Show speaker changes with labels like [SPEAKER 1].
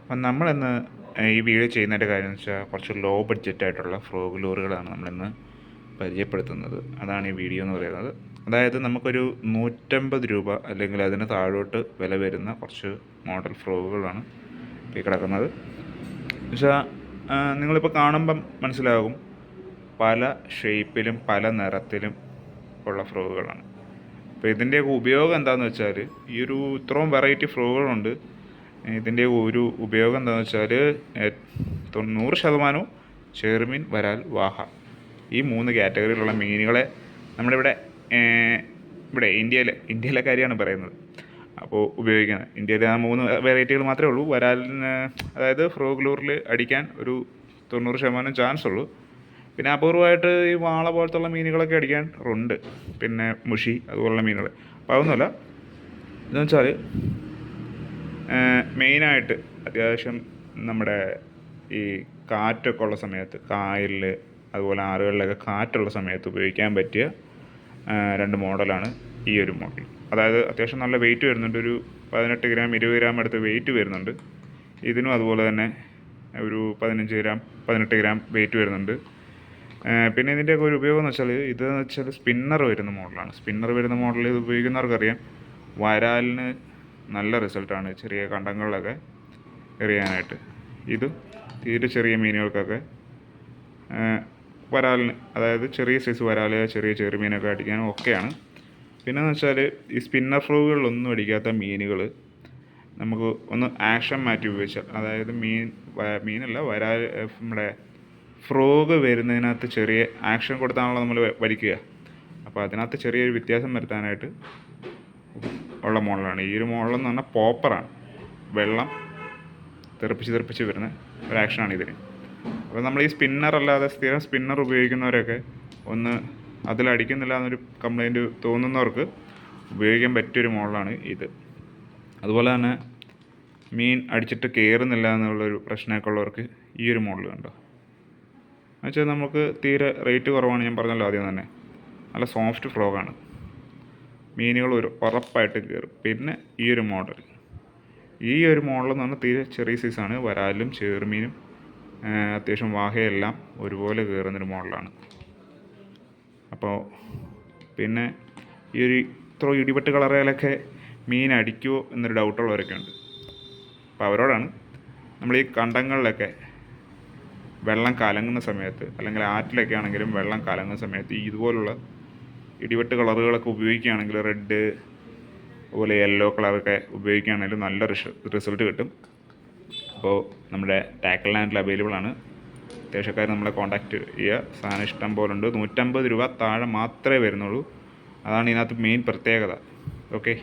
[SPEAKER 1] അപ്പം നമ്മളിന്ന് ഈ വീഡിയോ ചെയ്യുന്നതിൻ്റെ കാര്യം എന്ന് വെച്ചാൽ കുറച്ച് ലോ ബഡ്ജറ്റായിട്ടുള്ള ഫ്രോഗ് ലൂറുകളാണ് നമ്മളിന്ന് പരിചയപ്പെടുത്തുന്നത്. അതാണ് ഈ വീഡിയോ എന്ന് പറയുന്നത്. അതായത് നമുക്കൊരു 150 രൂപ അല്ലെങ്കിൽ അതിന് താഴോട്ട് വില വരുന്ന കുറച്ച് മോഡൽ ഫ്രോഗുകളാണ് ഈ കിടക്കുന്നത്. എന്നുവെച്ചാൽ നിങ്ങളിപ്പോൾ കാണുമ്പം മനസ്സിലാകും, പല ഷേപ്പിലും പല നിറത്തിലും ഉള്ള ഫ്രോഗുകളാണ്. അപ്പോൾ ഇതിൻ്റെയൊക്കെ ഉപയോഗം എന്താണെന്ന് വെച്ചാൽ, ഈ ഒരു ഇത്രയും വെറൈറ്റി ഫ്രോഗുകളുണ്ട്. ഇതിൻ്റെ ഒരു ഉപയോഗം എന്താണെന്ന് വെച്ചാൽ 90% ചെറുമീൻ, വരാൽ, വാഹ, ഈ 3 കാറ്റഗറിയിലുള്ള മീനുകളെ നമ്മളിവിടെ ഇന്ത്യയിലെ കാര്യമാണ് പറയുന്നത്. അപ്പോൾ ഉപയോഗിക്കുന്നത് ഇന്ത്യയിൽ ആ 3 വെറൈറ്റികൾ മാത്രമേ ഉള്ളൂ. വരാലിന്, അതായത് ഫ്രോഗ് ലൂറിൽ അടിക്കാൻ ഒരു 90% ചാൻസ് ഉള്ളൂ. പിന്നെ അപൂർവമായിട്ട് ഈ വാള പോലത്തുള്ള മീനുകളൊക്കെ അടിക്കാൻ ഉണ്ട്, പിന്നെ മുഷി അതുപോലുള്ള മീനുകൾ. അപ്പോൾ അതൊന്നുമല്ല. ഇതെന്ന് വെച്ചാൽ മെയിനായിട്ട് അത്യാവശ്യം നമ്മുടെ ഈ കാറ്റൊക്കെ ഉള്ള സമയത്ത്, കായലിൽ അതുപോലെ ആറുകളിലൊക്കെ കാറ്റുള്ള സമയത്ത് ഉപയോഗിക്കാൻ പറ്റിയ 2 മോഡലാണ് ഈ ഒരു മോഡൽ. അതായത് അത്യാവശ്യം നല്ല വെയിറ്റ് വരുന്നുണ്ട്, ഒരു 18 ഗ്രാം 20 ഗ്രാം അടുത്ത് വെയിറ്റ് വരുന്നുണ്ട്. ഇതിനും അതുപോലെ തന്നെ ഒരു 15 ഗ്രാം 18 ഗ്രാം വെയിറ്റ് വരുന്നുണ്ട്. പിന്നെ ഇതിൻ്റെയൊക്കെ ഒരു ഉപയോഗം എന്ന് വെച്ചാൽ, ഇതെന്ന് വെച്ചാൽ സ്പിന്നർ വരുന്ന മോഡലാണ്. സ്പിന്നർ വരുന്ന മോഡൽ ഇത് ഉപയോഗിക്കുന്നവർക്കറിയാം, വരാലിന് നല്ല റിസൾട്ടാണ് ചെറിയ കണ്ടങ്ങളിലൊക്കെ എറിയാനായിട്ട്. ഇത് തീരെ ചെറിയ മീനുകൾക്കൊക്കെ, വരാലിന്, അതായത് ചെറിയ സൈസ് വരാൽ, ചെറിയ ചെറുമീനൊക്കെ അടിക്കാനും ഒക്കെയാണ്. പിന്നെയെന്ന് വെച്ചാൽ, ഈ സ്പിന്നർ ഫ്രോഗുകളിലൊന്നും അടിക്കാത്ത മീനുകൾ നമുക്ക് ഒന്ന് ആക്ഷൻ മാറ്റി ഉപയോഗിച്ചാൽ, അതായത് മീനല്ല വരാൽ, നമ്മുടെ ഫ്രോഗ് വരുന്നതിനകത്ത് ചെറിയ ആക്ഷൻ കൊടുത്താണല്ലോ നമ്മൾ വലിക്കുക. അപ്പോൾ അതിനകത്ത് ചെറിയൊരു വ്യത്യാസം വരുത്താനായിട്ട് ഉള്ള മോഡലാണ് ഈ ഒരു മോഡലെന്ന് പറഞ്ഞാൽ. പോപ്പറാണ്, വെള്ളം തെറിപ്പിച്ച് വരുന്ന ഒരു ആക്ഷനാണ് ഇതിന്. അപ്പോൾ നമ്മൾ ഈ സ്പിന്നർ അല്ലാതെ സ്ഥിരം സ്പിന്നർ ഉപയോഗിക്കുന്നവരൊക്കെ ഒന്ന് അതിലടിക്കുന്നില്ല എന്നൊരു കംപ്ലൈൻറ്റ് തോന്നുന്നവർക്ക് ഉപയോഗിക്കാൻ പറ്റിയൊരു മോഡലാണ് ഇത്. അതുപോലെ തന്നെ മീൻ അടിച്ചിട്ട് കയറുന്നില്ല എന്നുള്ളൊരു പ്രശ്നമൊക്കെ ഉള്ളവർക്ക് ഈ ഒരു മോഡൽ കണ്ടോ. എന്നുവെച്ചാൽ നമുക്ക് തീരെ റേറ്റ് കുറവാണ്, ഞാൻ പറഞ്ഞല്ലോ ആദ്യം തന്നെ. നല്ല സോഫ്റ്റ് ഫ്രോഗാണ്, മീനുകൾ ഉറപ്പായിട്ട് കയറും. പിന്നെ ഈ ഒരു മോഡൽ എന്ന് പറഞ്ഞാൽ തീരെ ചെറിയ സൈസാണ്. വരാലും ചെറുമീനും അത്യാവശ്യം വാഹയെല്ലാം ഒരുപോലെ കയറുന്നൊരു മോഡലാണ്. അപ്പോൾ പിന്നെ ഈ ഒരു ഇത്ര ഇടിപെട്ട് കളറയിലൊക്കെ മീൻ അടിക്കുമോ എന്നൊരു ഡൗട്ടുള്ളവരൊക്കെ ഉണ്ട്. അപ്പോൾ അവരോടാണ്, നമ്മൾ ഈ കണ്ടങ്ങളിലൊക്കെ വെള്ളം കലങ്ങുന്ന സമയത്ത്, അല്ലെങ്കിൽ ആറ്റിലൊക്കെ ആണെങ്കിലും വെള്ളം കലങ്ങുന്ന സമയത്ത് ഇതുപോലുള്ള ഇടിവെട്ട് കളറുകളൊക്കെ ഉപയോഗിക്കുകയാണെങ്കിൽ, റെഡ് അതുപോലെ യെല്ലോ കളറൊക്കെ ഉപയോഗിക്കുകയാണെങ്കിൽ നല്ല റിസൾട്ട് കിട്ടും. അപ്പോൾ നമ്മുടെ ടാക്കിൾ ലാൻഡിൽ അവൈലബിൾ ആണ്. അത്യാവശ്യക്കാർ നമ്മളെ കോൺടാക്റ്റ് ചെയ്യുക. സാധനം ഇഷ്ടം പോലെ ഉണ്ട്. 150 രൂപ താഴെ മാത്രമേ വരുന്നുള്ളൂ. അതാണ് ഇതിനകത്ത് മെയിൻ പ്രത്യേകത. ഓക്കെ.